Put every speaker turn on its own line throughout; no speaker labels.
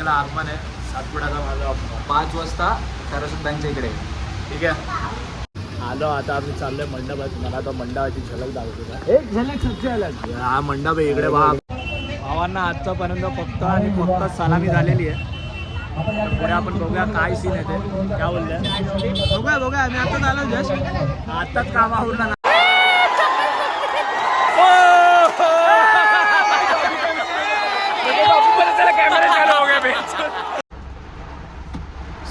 तारखेला आगमन आहे सातपुड्याचा माझा
5 वाजता सरस्वती बँकच्या इकडे.
ठीक आहे. आलो आता आम्ही चाललोय मंडपात. मला आता मंडपाची झलक दाखवतो. एक झलक सबसे अलग. हा मंडप आहे इकडे बघा. भावांना आजच्यापर्यंत फक्त आणि फक्त सलामी झालेली आहे. पुढे आपण बघूया काय सीन येते. काय बोलले बघूया आम्ही आताच आलो जस्ट. आताच काम आवडलं ना.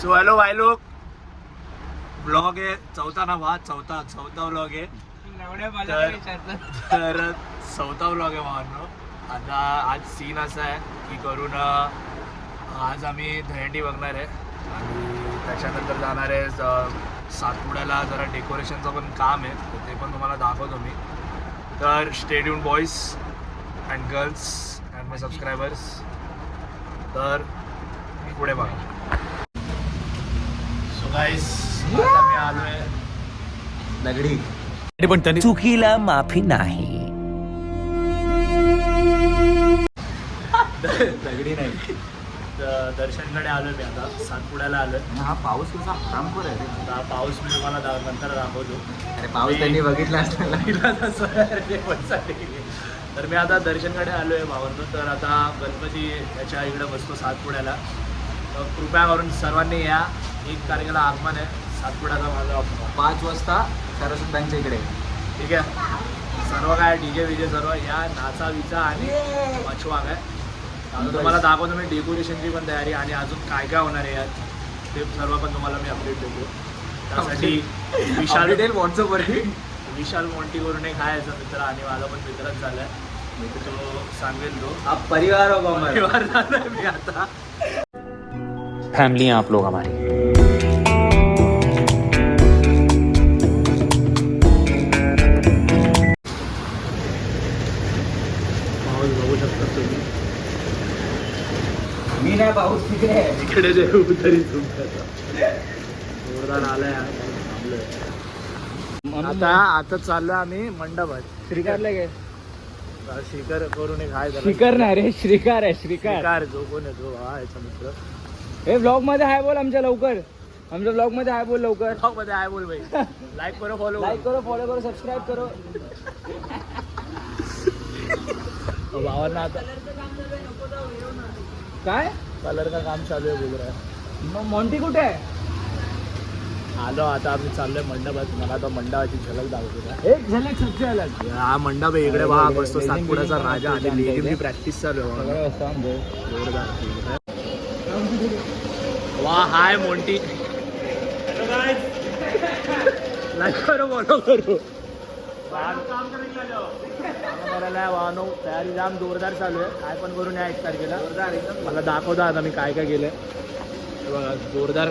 सो हॅलो भाई लोग, ब्लॉग आहे चौथा ना भात चौथा ब्लॉग आहे. तर चौथा ब्लॉग आहे भावांनो. आता आज सीन असा आहे की करून आज आम्ही दहीहंडी बघणार आहे आणि त्याच्यानंतर जाणार आहे सातपुड्याला. जरा डेकोरेशनचं पण काम आहे तर ते पण तुम्हाला दाखवतो मी. तर stay tuned boys and girls and my subscribers. तर पुढे बघा. सो गाईस आता मी आलोय
दगडी.
पण चुकीला माफी नाही.
दगडी नाही.
दर्शनकडे आलोय मी आता. सातपुड्याला आलोय.
हा पाऊस कसा आरामखोर आहे रे.
आता पाऊस मी तुम्हाला नंतर दाखवतो.
अरे पाऊस त्यांनी बघितला असताना.
तर मी आता दर्शनकडे आलोय भावांनो. तर आता गणपती याच्या इकडे बसतो सातपुड्याला. तर कृपया करून सर्वांनी या. 1 तारखेला आगमन आहे सातपुड्याचा माझा.
5 वाजता सरस्वती बँकच्या इकडे.
ठीक आहे. सर्व काय डीजे विजे सर्व या. नाचा विचा आणि मछवा काय आता तुम्हाला दाखवतो मी. डेकोरेशनची पण तयारी आणि अजून काय काय होणार आहे यात ते सर्व पण तुम्हाला मी अपडेट देतो. त्यासाठी विशाल
व्हॉट्सअपवरती
विशाल मोंटी करून एक आहे याचा मित्र आणि माझा पण मित्रच झाला आहे. तो सांगेल तो
हा परिवार होगा हमारा.
परिवार झाला आहे मी आता.
फैमिली हैं आप लोग हमारी.
पाऊस बघू शकता तुम्ही.
मी नाही पाऊस तिकडे आहे.
इकडे जे तरी तुमचा जोरदार आलाय. आता चाललोय आम्ही मंडपात.
श्रीकारला गे.
श्रीकर करून एक आहे त्याला.
श्रीकार नाही रे, श्रीकार आहे.
श्रीकार जो कोण आहे तो हा याचा मित्र.
हे ब्लॉग मध्ये हाय बोल आमच्या लवकर. आमच्या ब्लॉग मध्ये हाय बोल लवकर.
ब्लॉग मध्ये आहे बोल भाई. लाईक करो फॉलो
करो फॉलो करो सबस्क्राईब करो.
भावांना आता
काय
कलर का काम चालू आहे बोल रहा.
मॉन्टी कुठे आहे.
आलो आता आम्ही चाललोय मंडपात. मला आता मंडपाची झलक दाखवतो.
एक झलक सबसे अलग.
हा मंडप आहे इकडे बघा. बसतो सातपुड्याचा राजा आणि लेझिमची प्रॅक्टिस चालू आहे. जोरदार. वा हाय मोंटी. लाईक करो फॉलो करो. करायला वाहनो तयारी जाम जोरदार चालू आहे. काय पण करून या 1 तारखेला. मला दाखवतो आता मी काय काय केलंय. बघा जोरदार.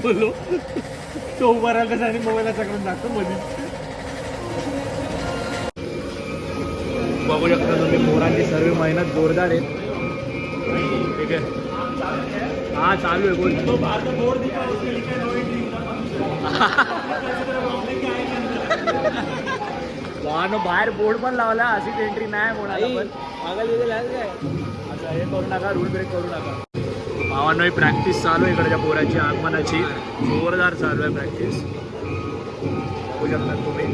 बोललो तो उभा राहिला तसा आणि मोबाईलचा करून टाकतो मध्ये. बघू शकता तुम्ही पोरांची सर्व मेहनत जोरदार आहे. ठीक आहे. हा चालू आहे बोल. बाहेर बोर्ड पण लावला. अशीच एंट्री नाही कोणाला पण. असं हे करू नका. रूल ब्रेक करू नका. भावांनो ही प्रॅक्टिस चालू आहे इकडच्या पोराची आगमनाची. जोरदार चालू आहे प्रॅक्टिस. बघू शकता तुम्ही.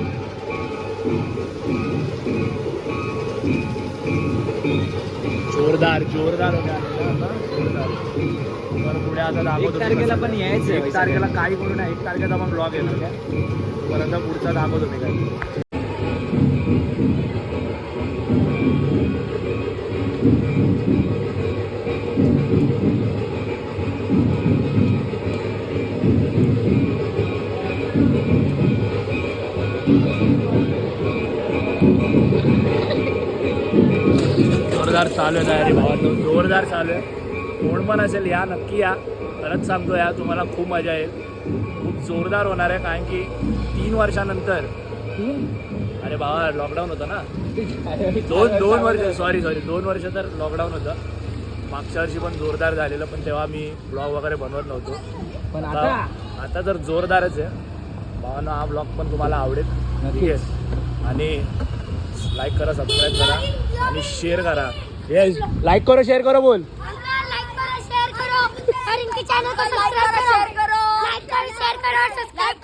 जोरदार जोरदार होते आता. जोरदार. तर पुढे आता दाखवतो.
1 तारखेला पण यायचं.
1 तारखेला काही करू नये. 1 तारखेचा पण ब्लॉग येणार काय. परत पुढचा दाखवतो मी काय. जोरदार चालू आहे तयारी भावांनो. जोरदार चालू आहे. कोण पण असेल या नक्की या. परत सांगतो या तुम्हाला खूप मजा येईल. खूप जोरदार होणार आहे. कारण की 3 वर्षानंतर. अरे बाबा लॉकडाऊन होतं ना. दोन वर्ष सॉरी 2 वर्ष तर लॉकडाऊन होतं. मागच्या वर्षी पण जोरदार झालेलं पण तेव्हा मी ब्लॉग वगैरे बनवत नव्हतो.
पण
आता तर जोरदारच आहे. भावांनो हा ब्लॉग पण तुम्हाला आवडेल
नक्कीच.
आणि लाईक करा, सबस्क्राईब करा आणि शेअर करा.
येस, लाईक करो, शेअर करो, बोल.
लाइक करो, शेयर करो और इनके चैनल को सब्सक्राइब करो. लाइक करो, शेयर करो और सब्सक्राइब.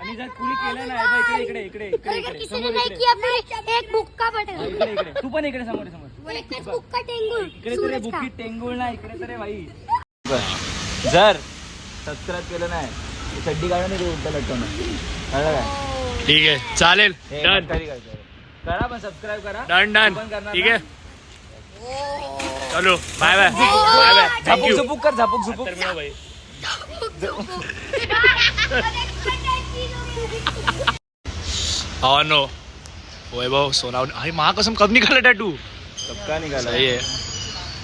आणि जर कुणी केलं नाही इकडे इकडे इकडे
अगर किसी ने नहीं किया फिर एक बुक का बटन.
इकडे इकडे तू पण इकडे समोर समोर
एक बुक का टेंगुळ.
इकडे तरी बुकी टेंगुळ ना इकडे तरी भाई. जर सबस्क्राईब केलं नाही तर चड्डी काढून नाही उलट लटकवणं कळलं काय.
ठीक आहे, चालेल.
हे
डन
मस्करी करतोय. करा पण सबस्क्राईब करा.
Done done.
तू पण करणार
ठीक
ना?
आहे, चलो बाय बाय बाय बाय.
झापूक
थँक्यू.
झुपूक कर, झापूक झुपूक.
तर मिळो भाई. भावांनो वैभव सोनावणे आई महाकसम कब निघाला टॅटू.
सबका निघाला.
सही आहे.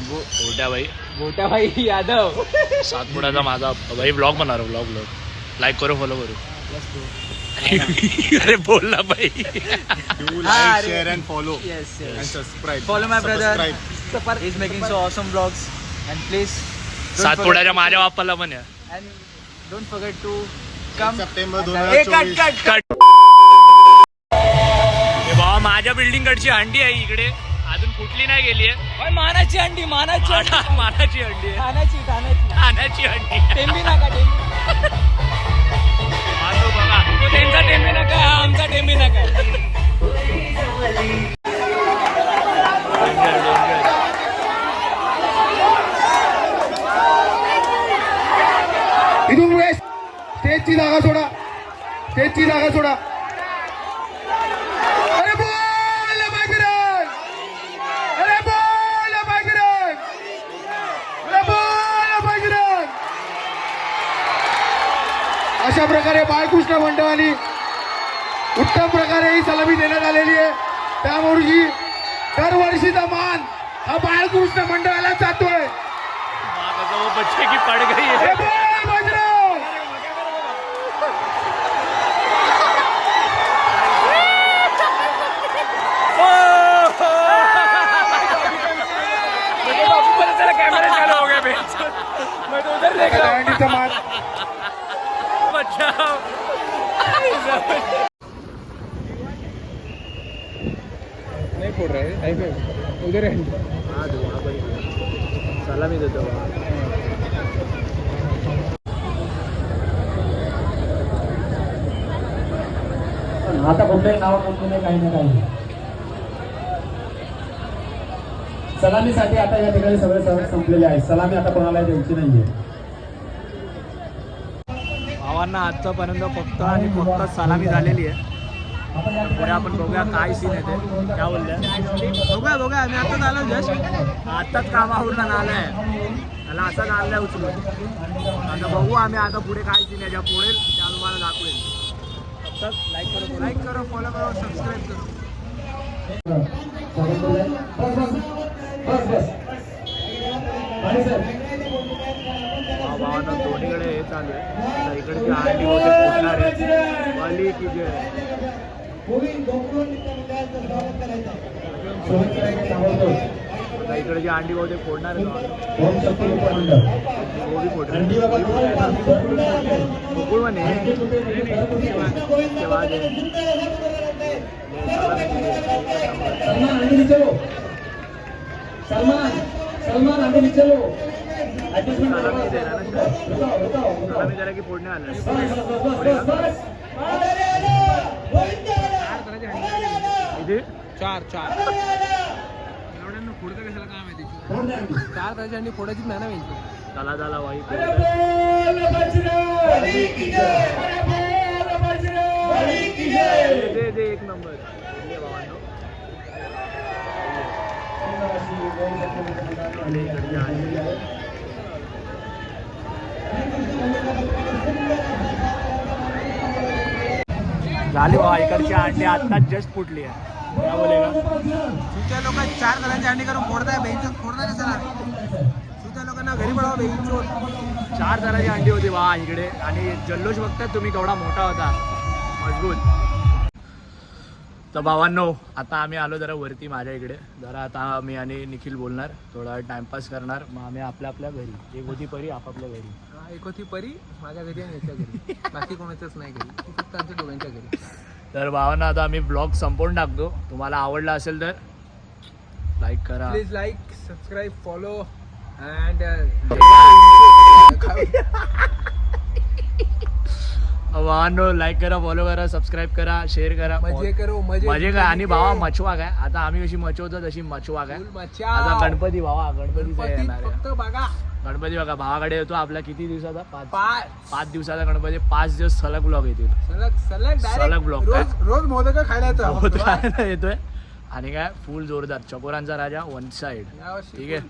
गोट्या भाई
गोट्या भाई यादव.
सातपुड्याचा माझा भाई ब्लॉग बनणार ब्लॉग लाईक करो, फॉलो करू. अरे बोल ना भाई.
like,
share and follow
Yes, yes.
and subscribe.
Follow my brother.
Subscribe.
He's making so awesome vlogs. And please
सातपुड्याच्या माझ्या बाप्पाला पण या.
and don't forget to come.
September
Hey, cut,
2024.
cut, cut.
बाबा माझ्या बिल्डिंग कडची अंडी आहे इकडे, अजून फुटली नाही गेली आहे.
ओय, मानाची अंडी, मानाची अंडी.
मानाची अंडी आहे,
ठाण्याची, ठाण्याची.
ठाण्याची अंडी आहे.
टेंबी नका, टेंबी.
बाजू बघा.
तो त्यांचा टेंबी नका, हा आमचा टेंबी नका.
इथून वेस्ट स्टेजची जागा सोडा, स्टेजची जागा सोडा. अरे बोल बाजीराव, अरे बोल बाजीराव, अरे बोल बाजीराव. अशा प्रकारे बाळकृष्ण मंडळाने उत्तम प्रकारे ही सलामी देण्यात आलेली आहे. त्यामुळे दरवर्षीचा मान हा बाळकृष्ण मंडळाला जातोय.
वो बच्चे की पड़ गई है.
अरे बोल बाजीराव.
कैमरे चालू हो गए बेंच.
मैं तो उधर देख रहा हूँ.
दहीहंडीचा मान
बचाओ.
नहीं फोड़ रहा है ऐसे उधर है.
सलामी देतो.
आता कुठल्याही नाव नोंदवणे काही ना काही. सलामीसाठी आता या ठिकाणी सगळे सर्व संपलेले आहे. सलामी आता कोणाला द्यायची नाहीये.
भावांना आजपर्यंत फक्त आणि फक्त सलामी झालेली आहे. पुढे आपण बघूया काय सीन येते. काय बोलल्या बघूया आम्ही आताच आलो जस्ट, आत्ताच कामावरून आलाय. त्याला असं आणलंय उचलून. आता बघू आम्ही आता पुढे काय सीन आहे, ज्या पुढे त्या तुम्हाला दाखवेल. लाईक करो, फॉलो करो, सबस्क्राईब करो. भावांना दोन्हीकडे हे चालू आहे. आता इकडची अंडी वगैरे फुटणार आहे. वाली की जे आता इकडे जी अंडी वगैरे फोडणार आहे गोबी फोडणार. गोकुळ म्हणे तेव्हा
सलमान अंडे चलो.
सलामी जरा की फोडणे आलं. इथे
चार फोडतं कशाला काय माहिती. 4 तारखेची अंडी फोडायचीच नाही ना माहिती.
चला झाला वाई. दे एक नंबर. भावांनो झाली बा. इकडची अंडी आत्ताच जस्ट फुटली आहे. काय बोलेगा.
तुमच्या लोक 4 जणांची अंडी करून फोडताय. बेंचवर फोडताय कशाला. तुमच्या लोकांना घरी पडावं बेंचवर.
4 जणांची अंडी होती बा इकडे. आणि जल्लोष बघताय तुम्ही केवढा मोठा होता, मजबूत. तर भावांनो आता आम्ही आलो जरा वरती माझ्या इकडे. जरा आता मी आणि निखिल बोलणार, थोडा टाइमपास करणार. मग आम्ही आपल्या घरी. एक होती परी आपापल्या घरी.
एक होती परी माझ्या घरी आणि याच्या घरी, बाकी कोणाच्याच नाही घरी, ती फक्त आमच्या दोघांच्या घरी.
तर भावांना आता आम्ही ब्लॉग संपवून टाकतो. तुम्हाला आवडला असेल तर लाईक करा.
Please like, subscribe, follow and
भावांनो लाईक करा, फॉलो करा, सबस्क्राईब करा, शेअर करा.
मजे करो
मजे काय. आणि भावा मचवा काय, आता आम्ही कशी मचवतो तशी मचवा काय. आता गणपती भावा, गणपतीचा येणार आहे.
फक्त बघा
गणपती बघा भावाकडे येतो आपला किती दिवसाचा,
5
5 दिवसाचा गणपती. 5 दिवस सलग ब्लॉग येतील.
सलग
सलग ब्लॉग
रोज मोदक खायला येतो.
येतोय. आणि काय फुल जोरदार चकोरांचा राजा वन साइड. ठीक आहे.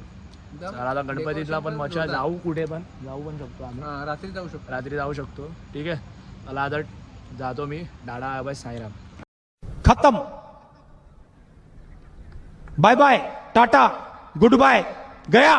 चला आता गणपतीतला पण मचा जाऊ, कुठे पण जाऊ पण शकतो आम्ही.
रात्री जाऊ शकतो.
रात्री जाऊ शकतो. ठीक आहे. मला आता जातो मी. डाडा बाय साईराम.
खत्म. Bye bye, tata, goodbye, गया.